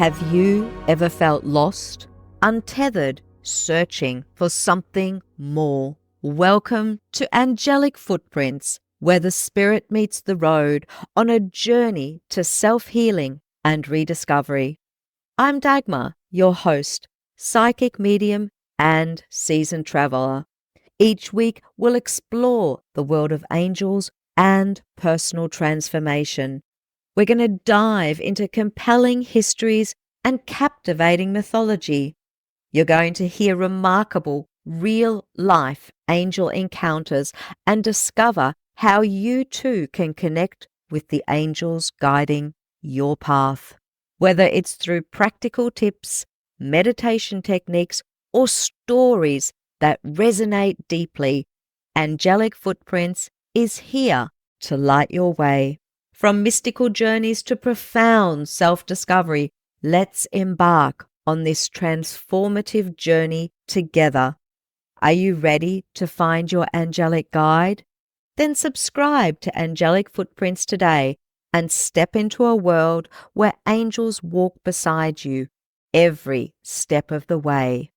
Have you ever felt lost, untethered, searching for something more? Welcome to Angelic Footprints, where the spirit meets the road on a journey to self-healing and rediscovery. I'm Dagmar, your host, psychic medium and seasoned traveler. Each week, we'll explore the world of angels and personal transformation. We're going to dive into compelling histories and captivating mythology. You're going to hear remarkable, real-life angel encounters and discover how you too can connect with the angels guiding your path. Whether it's through practical tips, meditation techniques, or stories that resonate deeply, Angelic Footprints is here to light your way. From mystical journeys to profound self-discovery, let's embark on this transformative journey together. Are you ready to find your angelic guide? Then subscribe to Angelic Footprints today and step into a world where angels walk beside you every step of the way.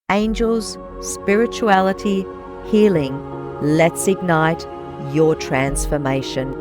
Angels, spirituality, healing, let's ignite your transformation.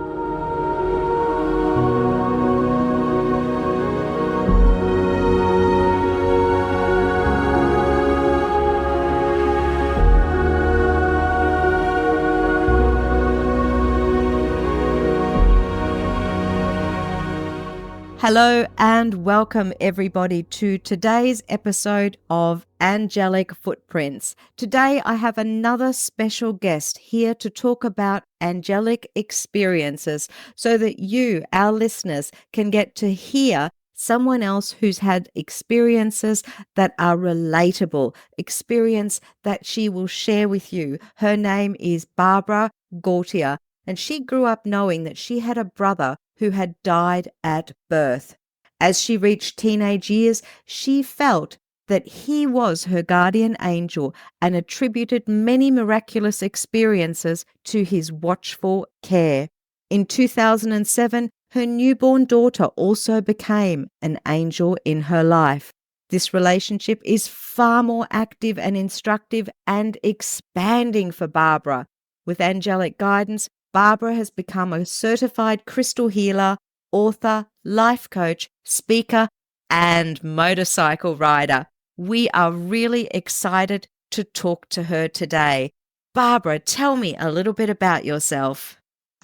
Hello and welcome everybody to today's episode of Angelic Footprints. Today I have another special guest here to talk about angelic experiences so that you, our listeners, can get to hear someone else who's had experiences that are relatable, experience that she will share with you. Her name is Barbara Gauthier, and she grew up knowing that she had a brother who had died at birth. As she reached teenage years, she felt that he was her guardian angel and attributed many miraculous experiences to his watchful care. In 2007, her newborn daughter also became an angel in her life. This relationship is far more active and instructive and expanding for Barbara. With angelic guidance, Barbara has become a certified crystal healer, author, life coach, speaker, and motorcycle rider. We are really excited to talk to her today. Barbara, tell me a little bit about yourself.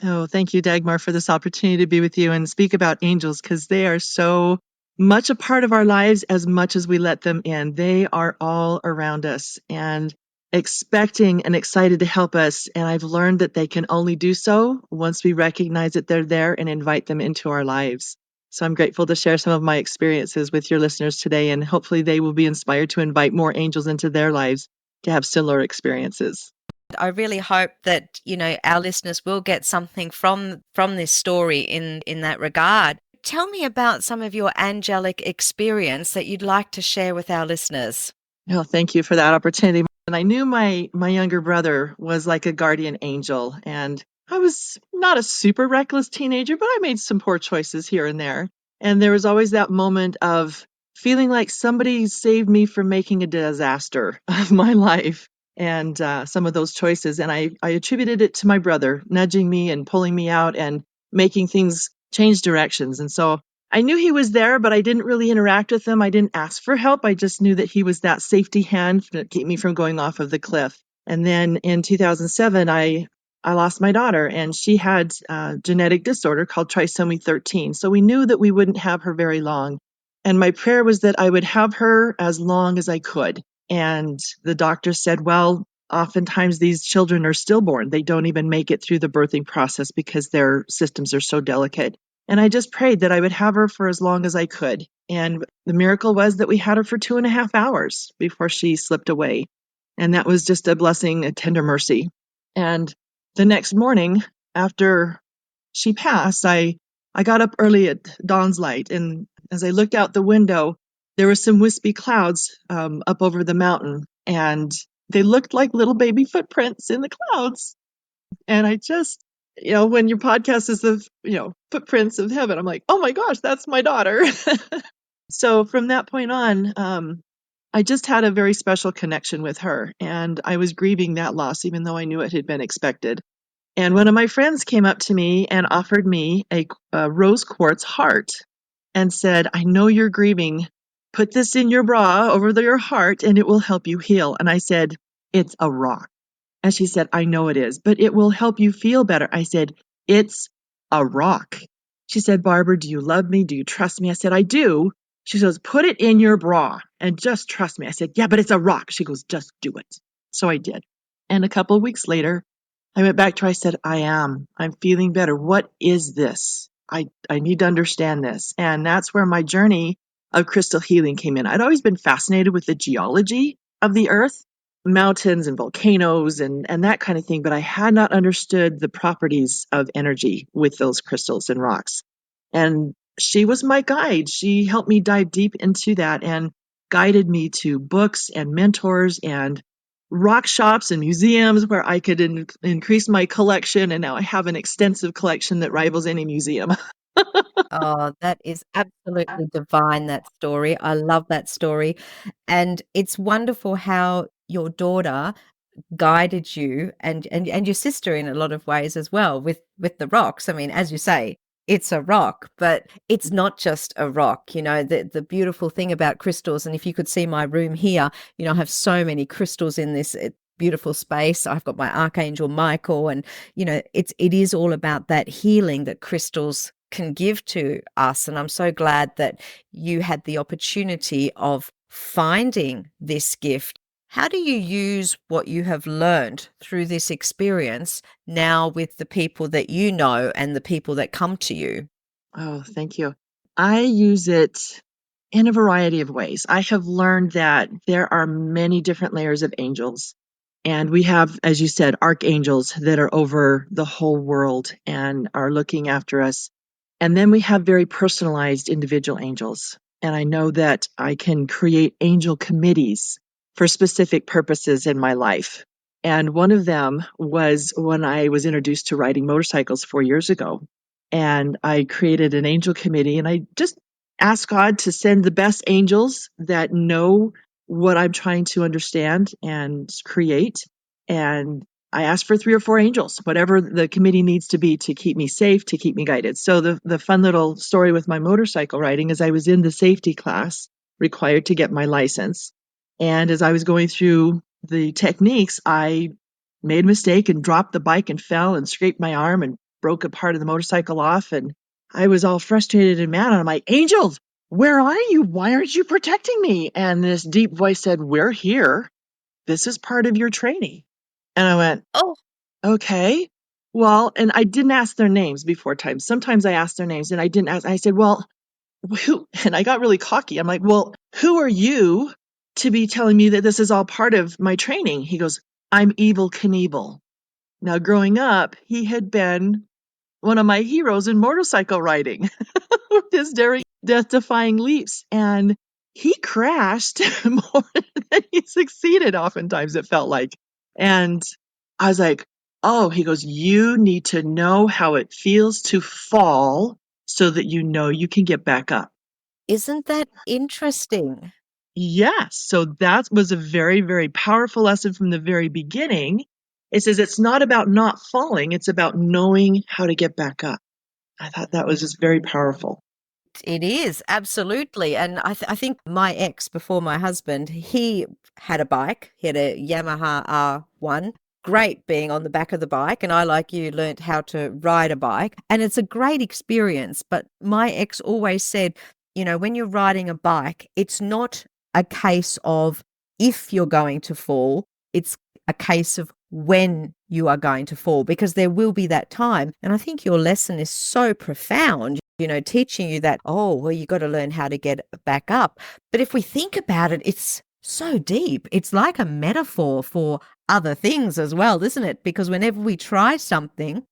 Oh, thank you, Dagmar, for this opportunity to be with you and speak about angels, because they are so much a part of our lives as much as we let them in. They are all around us and expecting and excited to help us. And I've learned that they can only do so once we recognize that they're there and invite them into our lives. So I'm grateful to share some of my experiences with your listeners today, and hopefully they will be inspired to invite more angels into their lives to have similar experiences. I really hope that, our listeners will get something from this story in that regard. Tell me about some of your angelic experience that you'd like to share with our listeners. Oh, thank you for that opportunity. And I knew my younger brother was like a guardian angel, and I was not a super reckless teenager, but I made some poor choices here and there. And there was always that moment of feeling like somebody saved me from making a disaster of my life and some of those choices. And I attributed it to my brother nudging me and pulling me out and making things change directions. And so I knew he was there, but I didn't really interact with him. I didn't ask for help. I just knew that he was that safety hand to keep me from going off of the cliff. And then in 2007, I lost my daughter, and she had a genetic disorder called trisomy 13. So we knew that we wouldn't have her very long. And my prayer was that I would have her as long as I could. And the doctor said, well, oftentimes these children are stillborn. They don't even make it through the birthing process because their systems are so delicate. And I just prayed that I would have her for as long as I could. And the miracle was that we had her for 2.5 hours before she slipped away. And that was just a blessing, a tender mercy. And the next morning after she passed, I got up early at dawn's light. And as I looked out the window, there were some wispy clouds up over the mountain. And they looked like little baby footprints in the clouds. And I just, when your podcast is the, footprints of heaven, I'm like, oh my gosh, that's my daughter. So from that point on, I just had a very special connection with her, and I was grieving that loss, even though I knew it had been expected. And one of my friends came up to me and offered me a rose quartz heart and said, I know you're grieving. Put this in your bra over your heart and it will help you heal. And I said, it's a rock. And she said, I know it is, but it will help you feel better. I said, it's a rock. She said, Barbara, do you love me? Do you trust me? I said, I do. She goes, put it in your bra and just trust me. I said, yeah, but it's a rock. She goes, just do it. So I did. And a couple of weeks later, I went back to her. I said, I'm feeling better. What is this? I need to understand this. And that's where my journey of crystal healing came in. I'd always been fascinated with the geology of the earth, mountains and volcanoes and that kind of thing, but I had not understood the properties of energy with those crystals and rocks. And she was my guide. She helped me dive deep into that and guided me to books and mentors and rock shops and museums where I could increase my collection. And now I have an extensive collection that rivals any museum. Oh, that is absolutely divine, that story. I love that story. And it's wonderful how your daughter guided you and your sister in a lot of ways as well with the rocks. I mean, as you say, it's a rock, but it's not just a rock. The beautiful thing about crystals, and if you could see my room here, I have so many crystals in this beautiful space. I've got my Archangel Michael, and it is all about that healing that crystals can give to us. And I'm so glad that you had the opportunity of finding this gift. How do you use what you have learned through this experience now with the people that you know and the people that come to you? Oh, thank you. I use it in a variety of ways. I have learned that there are many different layers of angels. And we have, as you said, archangels that are over the whole world and are looking after us. And then we have very personalized individual angels. And I know that I can create angel committees for specific purposes in my life. And one of them was when I was introduced to riding motorcycles 4 years ago. And I created an angel committee and I just asked God to send the best angels that know what I'm trying to understand and create. And I asked for 3 or 4 angels, whatever the committee needs to be to keep me safe, to keep me guided. So the fun little story with my motorcycle riding is I was in the safety class required to get my license. And as I was going through the techniques, I made a mistake and dropped the bike and fell and scraped my arm and broke a part of the motorcycle off. And I was all frustrated and mad. And I'm like, angels, where are you? Why aren't you protecting me? And this deep voice said, we're here. This is part of your training. And I went, Oh, okay. Well, and I didn't ask their names before times. Sometimes I asked their names and I didn't ask. I said, well, who? And I got really cocky. I'm like, well, who are you to be telling me that this is all part of my training? He goes, I'm Evil Knievel. Now, growing up, he had been one of my heroes in motorcycle riding with his daring, death defying leaps. And he crashed more than he succeeded, oftentimes, it felt like. And I was like, oh, he goes, you need to know how it feels to fall so that you know you can get back up. isn't that interesting? Yes. So that was a very, very powerful lesson from the very beginning. It says it's not about not falling, it's about knowing how to get back up. I thought that was just very powerful. It is, absolutely. And I think my ex before my husband, he had a bike. He had a Yamaha R1. Great being on the back of the bike. And I, like you, learnt how to ride a bike. And it's a great experience. But my ex always said, when you're riding a bike, it's not a case of if you're going to fall, it's a case of when you are going to fall, because there will be that time. And I think your lesson is so profound, teaching you that, oh, well, you got to learn how to get back up. But if we think about it, it's so deep. It's like a metaphor for other things as well, isn't it? Because whenever we try something,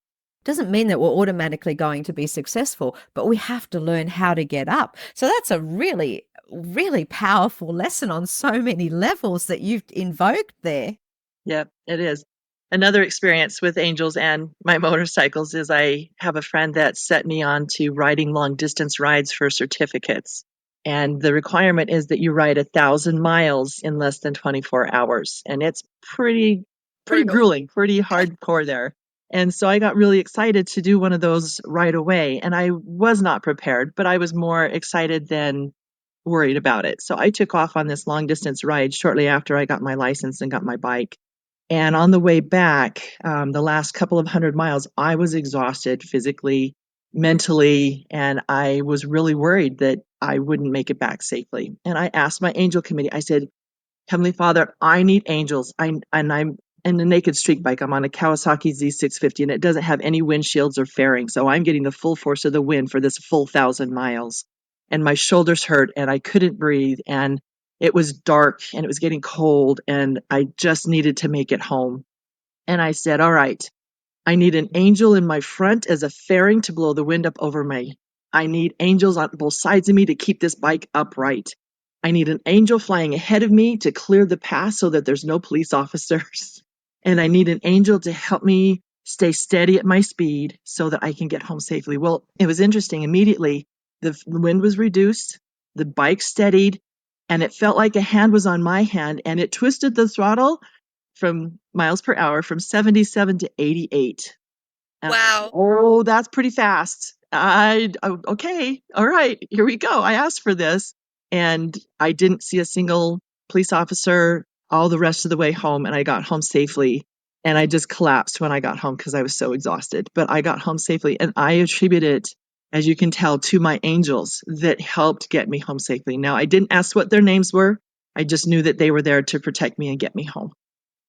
doesn't mean that we're automatically going to be successful, but we have to learn how to get up. So that's a really, really powerful lesson on so many levels that you've invoked there. Yep, it is. Another experience with angels and my motorcycles is I have a friend that set me on to riding long distance rides for certificates. And the requirement is that you ride 1,000 miles in less than 24 hours. And it's pretty Brutal. grueling, pretty hardcore there. And so I got really excited to do one of those right away. And I was not prepared, but I was more excited than worried about it. So I took off on this long distance ride shortly after I got my license and got my bike. And on the way back, the last couple of 100 miles, I was exhausted physically, mentally, and I was really worried that I wouldn't make it back safely. And I asked my angel committee, I said, Heavenly Father, I need angels. I'm in a naked street bike. I'm on a Kawasaki Z650 and it doesn't have any windshields or fairing. So I'm getting the full force of the wind for this full 1,000 miles. And my shoulders hurt and I couldn't breathe. And it was dark and it was getting cold and I just needed to make it home. And I said, all right, I need an angel in my front as a fairing to blow the wind up over me. I need angels on both sides of me to keep this bike upright. I need an angel flying ahead of me to clear the path so that there's no police officers. And I need an angel to help me stay steady at my speed so that I can get home safely. Well, it was interesting. Immediately, the wind was reduced, the bike steadied, and it felt like a hand was on my hand and it twisted the throttle from miles per hour from 77 to 88. Wow. Oh, that's pretty fast. Okay, all right, here we go. I asked for this, and I didn't see a single police officer all the rest of the way home, and I got home safely. And I just collapsed when I got home because I was so exhausted. But I got home safely, and I attribute it, as you can tell, to my angels that helped get me home safely. Now, I didn't ask what their names were. I just knew that they were there to protect me and get me home.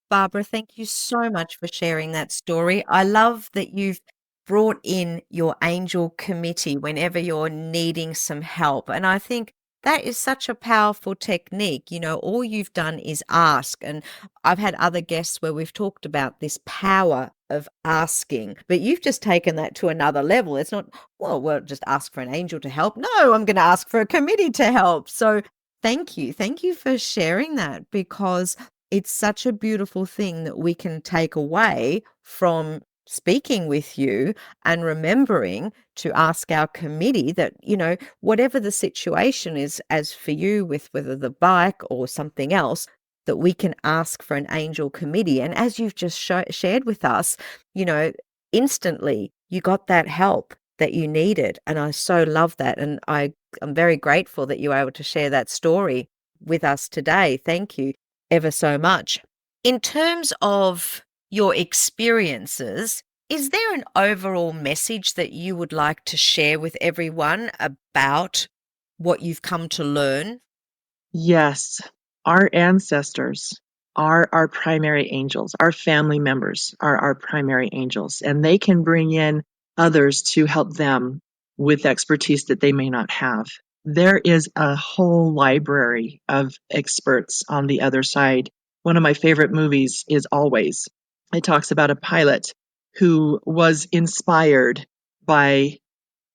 Barbara, thank you so much for sharing that story. I love that you've brought in your angel committee whenever you're needing some help. And I think that is such a powerful technique. You know, all you've done is ask. And I've had other guests where we've talked about this power of asking, but you've just taken that to another level. It's not, well, we'll just ask for an angel to help. No, I'm going to ask for a committee to help. So thank you. Thank you for sharing that, because it's such a beautiful thing that we can take away from speaking with you and remembering to ask our committee that, you know, whatever the situation is, as for you with whether the bike or something else, that we can ask for an angel committee. And as you've just shared with us, you know, instantly you got that help that you needed. And I so love that. And I'm very grateful that you were able to share that story with us today. Thank you ever so much. In terms of your experiences, is there an overall message that you would like to share with everyone about what you've come to learn? Yes, our ancestors are our primary angels. Our family members are our primary angels, and they can bring in others to help them with expertise that they may not have. There is a whole library of experts on the other side. One of my favorite movies is Always. It talks about a pilot who was inspired by,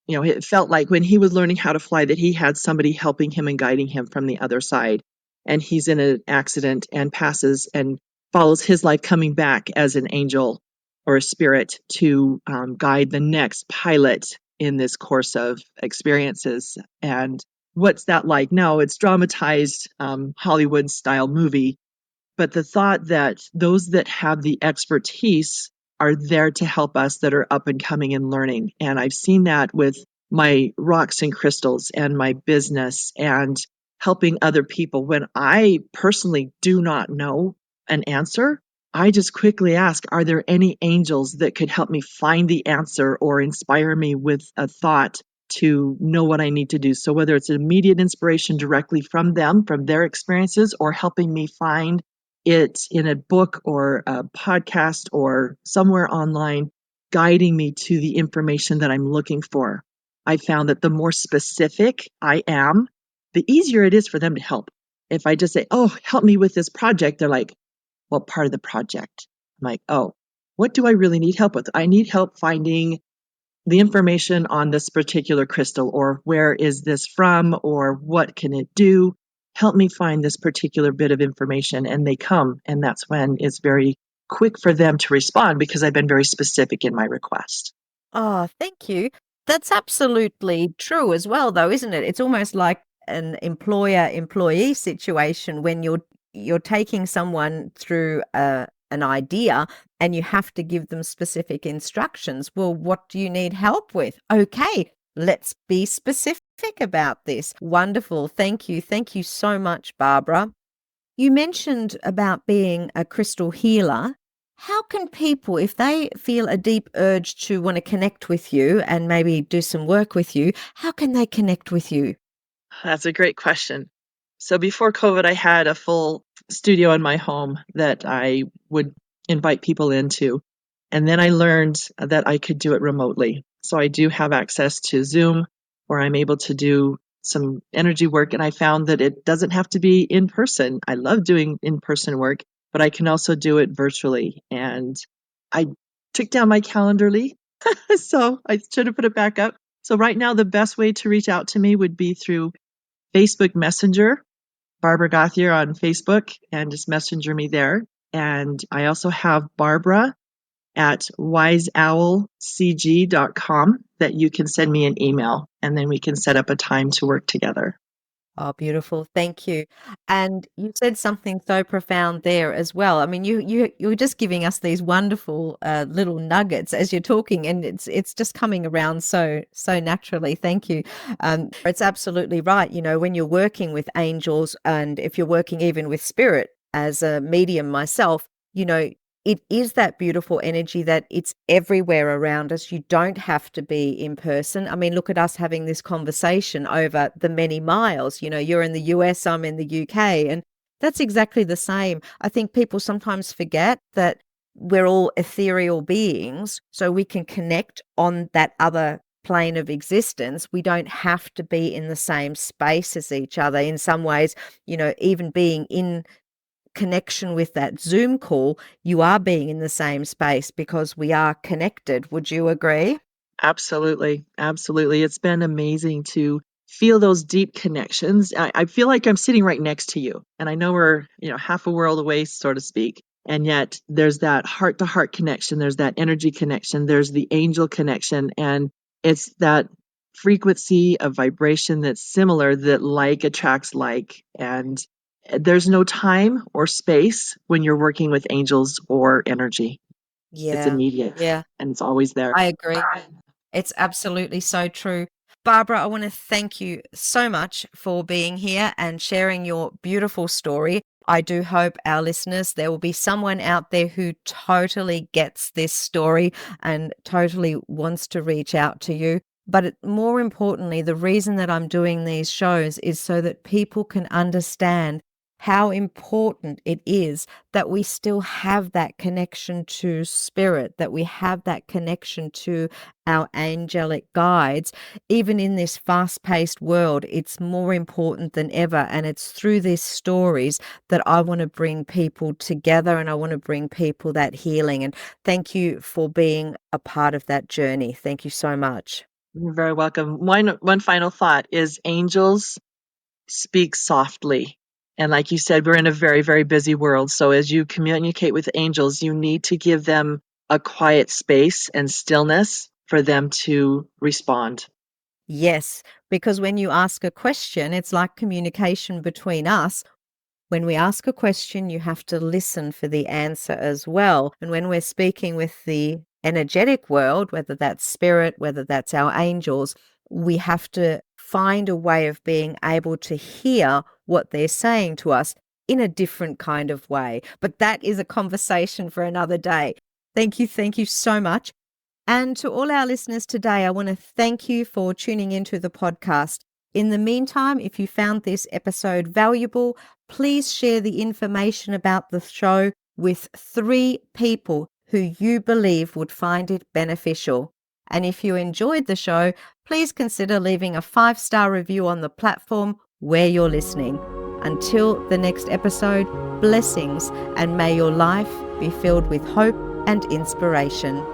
it felt like when he was learning how to fly that he had somebody helping him and guiding him from the other side. And he's in an accident and passes and follows his life coming back as an angel or a spirit to guide the next pilot in this course of experiences. And what's that like? No, it's dramatized Hollywood style movie, but the thought that those that have the expertise are there to help us that are up and coming and learning. And I've seen that with my rocks and crystals and my business and helping other people. When I personally do not know an answer, I just quickly ask, are there any angels that could help me find the answer or inspire me with a thought to know what I need to do? So whether it's immediate inspiration directly from them, from their experiences, or helping me find it in a book or a podcast or somewhere online, guiding me to the information that I'm looking for. I found that the more specific I am, the easier it is for them to help. If I just say, oh, help me with this project, they're like, what part of the project? I'm like, oh, what do I really need help with? I need help finding the information on this particular crystal, or where is this from, or what can it do? Help me find this particular bit of information. And they come, and that's when it's very quick for them to respond because I've been very specific in my request. Oh, thank you. That's absolutely true as well, though, isn't it? It's almost like an employer-employee situation when you're taking someone through an idea and you have to give them specific instructions. Well, what do you need help with? Okay, let's be specific about this. Wonderful. Thank you. Thank you so much, Barbara. You mentioned about being a crystal healer. How can people, if they feel a deep urge to want to connect with you and maybe do some work with you, how can they connect with you? That's a great question. So before COVID, I had a full studio in my home that I would invite people into. And then I learned that I could do it remotely. So I do have access to Zoom where I'm able to do some energy work. And I found that it doesn't have to be in person. I love doing in person work, but I can also do it virtually. And I took down my Calendarly. So I should have put it back up. So right now, the best way to reach out to me would be through Facebook Messenger, Barbara Gauthier on Facebook, and just messenger me there. And I also have Barbara at wiseowlcg.com that you can send me an email, and then we can set up a time to work together. Oh, beautiful. Thank you. And you said something so profound there as well. I mean, you're just giving us these wonderful little nuggets as you're talking, and it's just coming around so naturally. Thank you. It's absolutely right. You know, when you're working with angels, and if you're working even with spirit as a medium myself, you know, it is that beautiful energy that it's everywhere around us. You don't have to be in person. I mean, look at us having this conversation over the many miles. You know, you're in the US, I'm in the UK, and that's exactly the same. I think people sometimes forget that we're all ethereal beings, so we can connect on that other plane of existence. We don't have to be in the same space as each other. In some ways, you know, even being in connection with that Zoom call, you are being in the same space because we are connected. Would you agree? Absolutely. Absolutely. It's been amazing to feel those deep connections. I feel like I'm sitting right next to you. And I know we're, half a world away, so to speak. And yet there's that heart to heart connection. There's that energy connection. There's the angel connection. And it's that frequency of vibration that's similar, that like attracts like. And there's no time or space when you're working with angels or energy. It's Yeah. immediate Yeah, and it's always there. I agree. It's absolutely so true. Barbara, I want to thank you so much for being here and sharing your beautiful story. I do hope our listeners, there will be someone out there who totally gets this story and totally wants to reach out to you. But more importantly, the reason that I'm doing these shows is so that people can understand how important it is that we still have that connection to spirit, that we have that connection to our angelic guides. Even in this fast-paced world, it's more important than ever. And it's through these stories that I want to bring people together, and I want to bring people that healing. And thank you for being a part of that journey. Thank you so much. You're very welcome. One final thought is angels speak softly. And like you said, we're in a very, very busy world. So as you communicate with angels, you need to give them a quiet space and stillness for them to respond. Yes, because when you ask a question, it's like communication between us. When we ask a question, you have to listen for the answer as well. And when we're speaking with the energetic world, whether that's spirit, whether that's our angels, we have to find a way of being able to hear what they're saying to us in a different kind of way. But that is a conversation for another day. Thank you so much. And to all our listeners today, I want to thank you for tuning into the podcast. In the meantime, if you found this episode valuable, please share the information about the show with 3 people who you believe would find it beneficial. And if you enjoyed the show, please consider leaving a 5-star review on the platform where you're listening. Until the next episode, blessings, and may your life be filled with hope and inspiration.